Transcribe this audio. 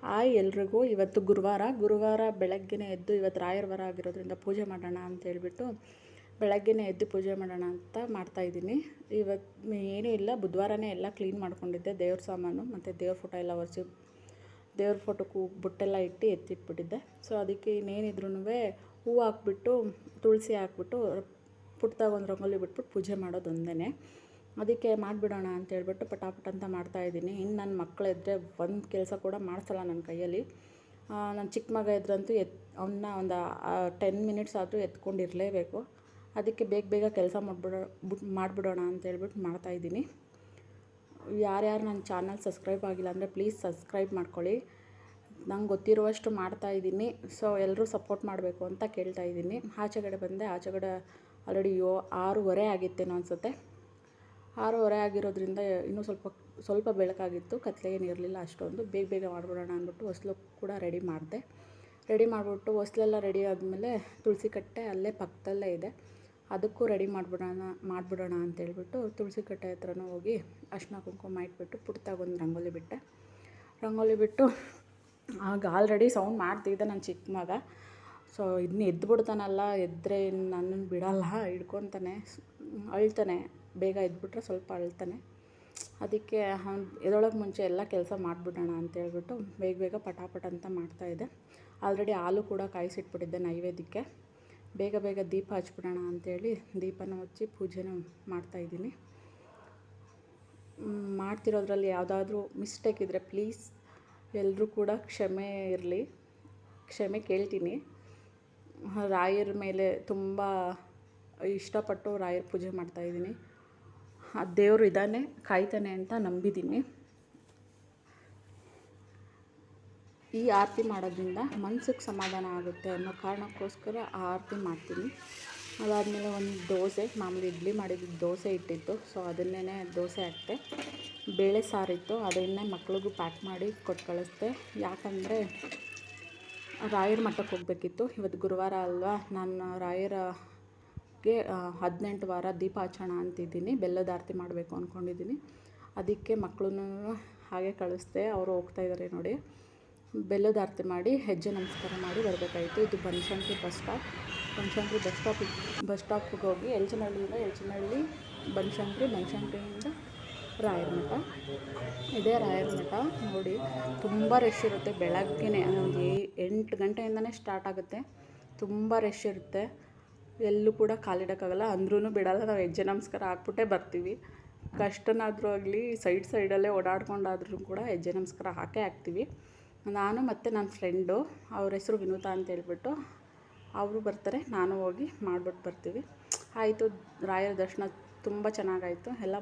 Hi ಎಲ್ರಿಗೂ. ಇವತ್ತು ಗುರುವಾರ ಬೆಳಗ್ಗೆನೇ ಎದ್ದು, ಇವತ್ತು ರಾಯರ ವಾರ ಆಗಿರೋದ್ರಿಂದ ಪೂಜೆ ಮಾಡೋಣ ಅಂತ ಹೇಳ್ಬಿಟ್ಟು ಬೆಳಗ್ಗೆನೇ ಎದ್ದು ಪೂಜೆ ಮಾಡೋಣ ಅಂತ ಮಾಡ್ತಾಯಿದ್ದೀನಿ. ಇವತ್ತು ಏನೂ ಇಲ್ಲ, ಬುಧವಾರನೇ ಎಲ್ಲ ಕ್ಲೀನ್ ಮಾಡ್ಕೊಂಡಿದ್ದೆ. ದೇವ್ರ ಸಾಮಾನು ಮತ್ತು ದೇವ್ರ ಫೋಟೋ ಎಲ್ಲ ಒರೆಸಿ, ದೇವ್ರ ಫೋಟೋಕ್ಕೂ ಬುಟ್ಟೆಲ್ಲ ಇಟ್ಟು ಎತ್ತಿಟ್ಬಿಟ್ಟಿದ್ದೆ. ಸೊ ಅದಕ್ಕೆ ಇನ್ನೇನಿದ್ರೂ ಹೂವು ಹಾಕ್ಬಿಟ್ಟು, ತುಳಸಿ ಹಾಕ್ಬಿಟ್ಟು, ಪುಟ್ಟದಾಗ ಒಂದು ರಂಗೋಲಿ ಬಿಟ್ಬಿಟ್ಟು ಪೂಜೆ ಮಾಡೋದು ಒಂದೇ. ಅದಕ್ಕೆ ಮಾಡಿಬಿಡೋಣ ಅಂತ ಹೇಳ್ಬಿಟ್ಟು ಪಟಾಪಟ ಅಂತ ಮಾಡ್ತಾಯಿದ್ದೀನಿ. ಇನ್ನು ನನ್ನ ಮಕ್ಕಳಿದ್ರೆ ಒಂದು ಕೆಲಸ ಕೂಡ ಮಾಡಿಸಲ್ಲ ನನ್ನ ಕೈಯಲ್ಲಿ. ನನ್ನ ಚಿಕ್ಕ ಮಗ ಇದ್ರಂತೂ ಅವನ್ನ ಒಂದು 10 ಮಿನಿಟ್ಸ್ ಆದರೂ ಎತ್ಕೊಂಡಿರಲೇಬೇಕು. ಅದಕ್ಕೆ ಬೇಗ ಕೆಲಸ ಮಾಡಿಬಿಡೋಣ ಅಂತ ಹೇಳ್ಬಿಟ್ಟು ಮಾಡ್ತಾಯಿದ್ದೀನಿ. ಯಾರ್ಯಾರು ನನ್ನ ಚಾನಲ್ ಸಬ್ಸ್ಕ್ರೈಬ್ ಆಗಿಲ್ಲ ಅಂದರೆ ಪ್ಲೀಸ್ ಸಬ್ಸ್ಕ್ರೈಬ್ ಮಾಡ್ಕೊಳ್ಳಿ. ನಂಗೆ ಗೊತ್ತಿರುವಷ್ಟು ಮಾಡ್ತಾಯಿದ್ದೀನಿ. ಸೊ ಎಲ್ಲರೂ ಸಪೋರ್ಟ್ ಮಾಡಬೇಕು ಅಂತ ಕೇಳ್ತಾಯಿದ್ದೀನಿ. ಆಚೆಗಡೆ ಬಂದೆ. ಆಚೆಗಡೆ ಆಲ್ರೆಡಿ 6:30 ಆಗಿತ್ತೇನೋ ಅನಿಸುತ್ತೆ. 6:30 ಆಗಿರೋದ್ರಿಂದ ಇನ್ನೂ ಸ್ವಲ್ಪ ಬೆಳಕಾಗಿತ್ತು, ಕತ್ಲೆ ಏನಿರಲಿಲ್ಲ ಅಷ್ಟೊಂದು. ಬೇಗ ಮಾಡಿಬಿಡೋಣ ಅಂದ್ಬಿಟ್ಟು ಹೊಸ್ಲು ಕೂಡ ರೆಡಿ ಮಾಡಿಬಿಟ್ಟು ಹೊಸ್ಲೆಲ್ಲ ರೆಡಿ ಆದಮೇಲೆ ತುಳಸಿ ಕಟ್ಟೆ ಅಲ್ಲೇ ಪಕ್ಕದಲ್ಲೇ ಇದೆ, ಅದಕ್ಕೂ ರೆಡಿ ಮಾಡಿಬಿಡೋಣ ಅಂತೇಳ್ಬಿಟ್ಟು ತುಳಸಿ ಕಟ್ಟೆ ಹತ್ರನೂ ಹೋಗಿ ಅರ್ಶಿನ ಕುಂಕುಮ ಇಟ್ಬಿಟ್ಟು ಪುಟ್ಟದಾಗ ಒಂದು ರಂಗೋಲಿ ಬಿಟ್ಟು ಆಗ ಆಲ್ರೆಡಿ ಸೌಂಡ್ ಮಾಡ್ತಿದ್ದೆ ನನ್ನ ಚಿಕ್ಕ ಮಗ. ಸೊ ಇನ್ನು ಎದ್ದುಬಿಡ್ತಾನಲ್ಲ, ಎದ್ದರೆ ನನ್ನನ್ನು ಬಿಡಲ್ಲ, ಹಿಡ್ಕೊತಾನೆ, ಅಳ್ತಾನೆ. ಬೇಗ ಎದ್ಬಿಟ್ರೆ ಸ್ವಲ್ಪ ಅಳ್ತಾನೆ. ಅದಕ್ಕೆ ಎದೊಳಗೆ ಮುಂಚೆ ಎಲ್ಲ ಕೆಲಸ ಮಾಡಿಬಿಡೋಣ ಅಂತೇಳ್ಬಿಟ್ಟು ಬೇಗ ಪಟಾಪಟ ಅಂತ ಮಾಡ್ತಾಯಿದ್ದೆ. ಆಲ್ರೆಡಿ ಹಾಲು ಕೂಡ ಕಾಯಿಸಿಟ್ಬಿಟ್ಟಿದ್ದೆ ನೈವೇದ್ಯಕ್ಕೆ. ಬೇಗ ದೀಪ ಹಚ್ಬಿಡೋಣ ಅಂಥೇಳಿ ದೀಪನ ಹಚ್ಚಿ ಪೂಜೆನ ಮಾಡ್ತಾಯಿದ್ದೀನಿ. ಮಾಡ್ತಿರೋದ್ರಲ್ಲಿ ಯಾವುದಾದ್ರೂ ಮಿಸ್ಟೇಕ್ ಇದ್ದರೆ ಪ್ಲೀಸ್ ಎಲ್ಲರೂ ಕೂಡ ಕ್ಷಮೆ ಕೇಳ್ತೀನಿ. ರಾಯರ ಮೇಲೆ ತುಂಬ ಇಷ್ಟಪಟ್ಟು ರಾಯರ ಪೂಜೆ ಮಾಡ್ತಾಯಿದ್ದೀನಿ. ಆ ದೇವರು ಇದ್ದಾನೆ, ಕಾಯ್ತಾನೆ ಅಂತ ನಂಬಿದ್ದೀನಿ. ಈ ಆರತಿ ಮಾಡೋದ್ರಿಂದ ಮನಸ್ಸಿಗೆ ಸಮಾಧಾನ ಆಗುತ್ತೆ ಅನ್ನೋ ಕಾರಣಕ್ಕೋಸ್ಕರ ಆ ಆರತಿ ಮಾಡ್ತೀನಿ. ಅದಾದಮೇಲೆ ಒಂದು ದೋಸೆ, ಮಾಮೂಲಿ ಇಡ್ಲಿ ಮಾಡಿದ್ದು ದೋಸೆ ಇಟ್ಟಿತ್ತು. ಸೊ ಅದನ್ನೇ ದೋಸೆ ಹಾಕ್ತೆ. ಬೇಳೆ ಸಾರಿತ್ತು, ಅದನ್ನೇ ಮಕ್ಳಿಗೂ ಪ್ಯಾಕ್ ಮಾಡಿ ಕೊಟ್ಟು ಕಳಿಸ್ದೆ. ಯಾಕಂದರೆ ರಾಯರ ಮಠಕ್ಕೆ ಹೋಗಬೇಕಿತ್ತು. ಇವತ್ತು ಗುರುವಾರ ಅಲ್ವಾ, ನಾನು ರಾಯರಿಗೆ 18 ವಾರ ದೀಪ ಹಚ್ಚೋಣ ಅಂತಿದ್ದೀನಿ. ಬೆಲ್ಲದ ಆರತಿ ಮಾಡಬೇಕು ಅಂದ್ಕೊಂಡಿದ್ದೀನಿ. ಅದಕ್ಕೆ ಮಕ್ಕಳನ್ನು ಹಾಗೆ ಕಳಿಸ್ದೆ. ಅವರು ಹೋಗ್ತಾಯಿದ್ದಾರೆ ನೋಡಿ. ಬೆಲ್ಲದ ಆರತಿ ಮಾಡಿ ಹೆಜ್ಜೆ ನಮಸ್ಕಾರ ಮಾಡಿ ಬರಬೇಕಾಯಿತು. ಇದು ಬನಶಂಕರಿ ಬಸ್ ಸ್ಟಾಪಿಗೆ ಹೋಗಿ ಎಲ್ಚನಹಳ್ಳಿ ಬನಶಂಕರಿಯಿಂದ ರಾಯರ ಮಠ. ಇದೇ ರಾಯರ ಮಠ ನೋಡಿ. ತುಂಬ ರಶ್ ಇರುತ್ತೆ. ಬೆಳಗ್ಗೆನೇ ಒಂದು 8 ಗಂಟೆಯಿಂದನೇ ಸ್ಟಾರ್ಟ್ ಆಗುತ್ತೆ. ತುಂಬ ರಶ್ ಇರುತ್ತೆ. ಎಲ್ಲೂ ಕೂಡ ಕಾಲಿಡೋಕ್ಕಾಗಲ್ಲ, ಅಂದ್ರೂ ಬಿಡಲ್ಲ. ನಾವು ಹೆಜ್ಜೆ ನಮಸ್ಕಾರ ಹಾಕ್ಬಿಟ್ಟೇ ಬರ್ತೀವಿ. ಕಷ್ಟನಾದರೂ ಆಗಲಿ ಸೈಡಲ್ಲೇ ಓಡಾಡ್ಕೊಂಡಾದ್ರೂ ಕೂಡ ಹೆಜ್ಜೆ ನಮಸ್ಕಾರ ಹಾಕ್ತೀವಿ. ನಾನು ಮತ್ತು ನನ್ನ ಫ್ರೆಂಡು, ಅವ್ರ ಹೆಸರು ವಿನೂತಾ ಅಂತ ಹೇಳ್ಬಿಟ್ಟು, ಅವರು ಬರ್ತಾರೆ, ನಾನು ಹೋಗಿ ಮಾಡಿಬಿಟ್ಟು ಬರ್ತೀವಿ. ಆಯಿತು. ರಾಯರ ದರ್ಶನ ತುಂಬ ಚೆನ್ನಾಗಾಯಿತು. ಎಲ್ಲ